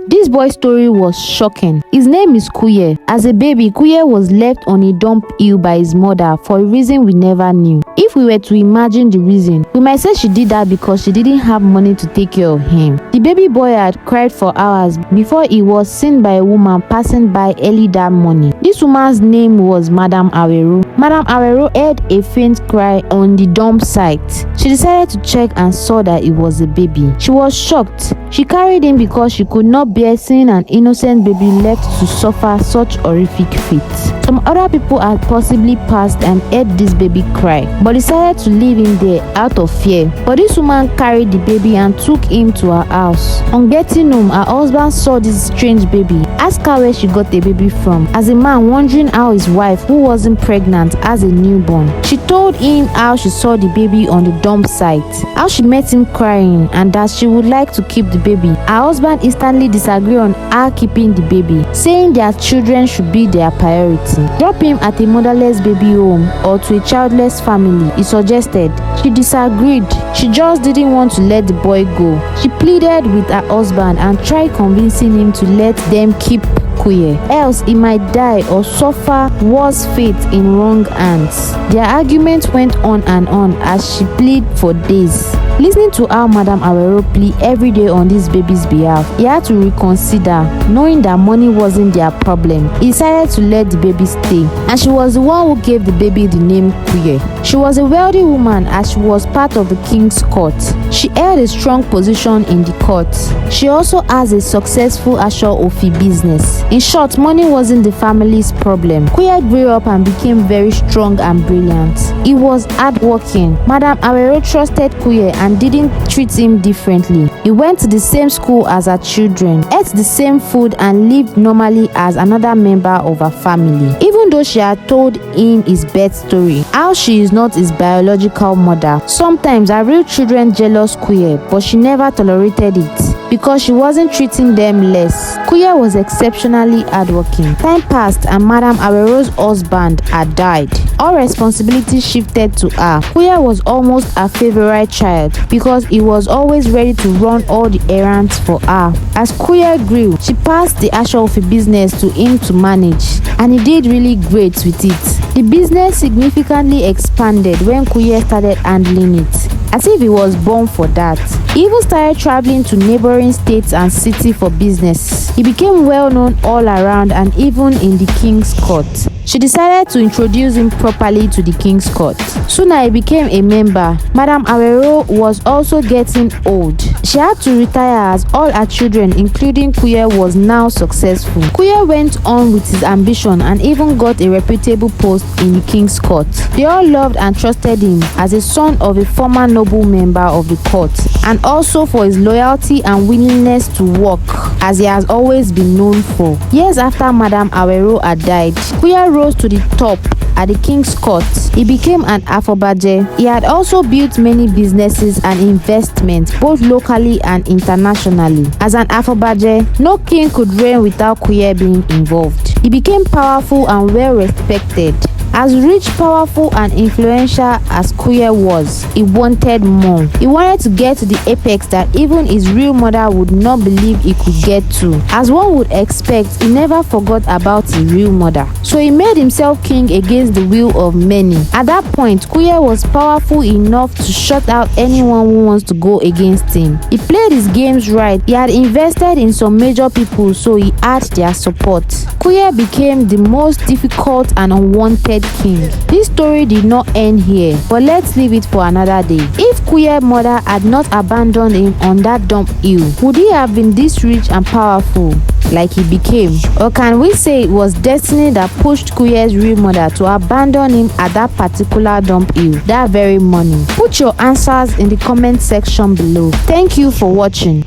This boy's story was shocking. His name is Kuye. As a baby, Kuye was left on a dump hill by his mother for a reason we never knew. If we were to imagine the reason, we might say she did that because she didn't have money to take care of him. The baby boy had cried for hours before he was seen by a woman passing by early that morning. This woman's name was Madam Awero. Madam Awero heard a faint cry on the dump site. She decided to check and saw that it was a baby. She was shocked. She carried him because she could not bear seeing an innocent baby left to suffer such horrific fate. Some other people had possibly passed and heard this baby cry, but decided to leave him there out of fear. But this woman carried the baby and took him to her house. On getting home, her husband saw this strange baby, asked her where she got the baby from, as a man wondering how his wife, who wasn't pregnant, has a newborn. She told him how she saw the baby on the dump site, how she met him crying, and that she would like to keep the baby. Her husband instantly disagreed on her keeping the baby, saying their children should be their priority. Drop him at a motherless baby home or to a childless family, he suggested. She disagreed. She just didn't want to let the boy go. She pleaded with her husband and tried convincing him to let them keep Kuye, else he might die or suffer worse fate in wrong hands. Their argument went on and on as she pleaded for days. Listening to how Madam Awero plead every day on this baby's behalf, he had to reconsider, knowing that money wasn't their problem. He decided to let the baby stay, and she was the one who gave the baby the name Kuye. She was a wealthy woman as she was part of the king's court. She held a strong position in the court. She also has a successful AfroBee business. In short, money wasn't the family's problem. Kuye grew up and became very strong and brilliant. He was hardworking. Madam Awero trusted Kuye and didn't treat him differently. He went to the same school as her children, ate the same food, and lived normally as another member of her family. Even though she had told him his birth story, how she is not his biological mother, sometimes her real children jealous Kuye, but she never tolerated it because she wasn't treating them less. Kuye was exceptionally hardworking. Time passed and Madam Awero's husband had died. All responsibility shifted to her. Kuye was almost her favorite child because he was always ready to run all the errands for her. As Kuye grew, she passed the AfroBee business to him to manage, and he did really great with it. The business significantly expanded when Kuye started handling it, as if he was born for that. He even started traveling to neighboring states and cities for business. He became well known all around and even in the king's court. She decided to introduce him properly to the king's court. Soon he became a member. Madam Awero was also getting old. She had to retire as all her children, including Kuye, was now successful. Kuye went on with his ambition and even got a reputable post in the king's court. They all loved and trusted him as a son of a former noble member of the court, and also for his loyalty and willingness to work, as he has always been known for. Years after Madam Awero had died, Kuye rose to the top at the king's court. He became an AfroBee. He had also built many businesses and investments, both locally and internationally. As an AfroBee, no king could reign without Kuye being involved. He became powerful and well respected. As rich, powerful, and influential as Kuye was, he wanted more. He wanted to get to the apex that even his real mother would not believe he could get to. As one would expect, he never forgot about his real mother. So he made himself king against the will of many. At that point, Kuye was powerful enough to shut out anyone who wants to go against him. He played his games right. He had invested in some major people, so he had their support. Kuye became the most difficult and unwanted king. This story did not end here, but let's leave it for another day. If Kuye's mother had not abandoned him on that dump hill, would he have been this rich and powerful like he became? Or can we say it was destiny that pushed Kuye's real mother to abandon him at that particular dump hill that very morning? Put your answers in the comment section below. Thank you for watching.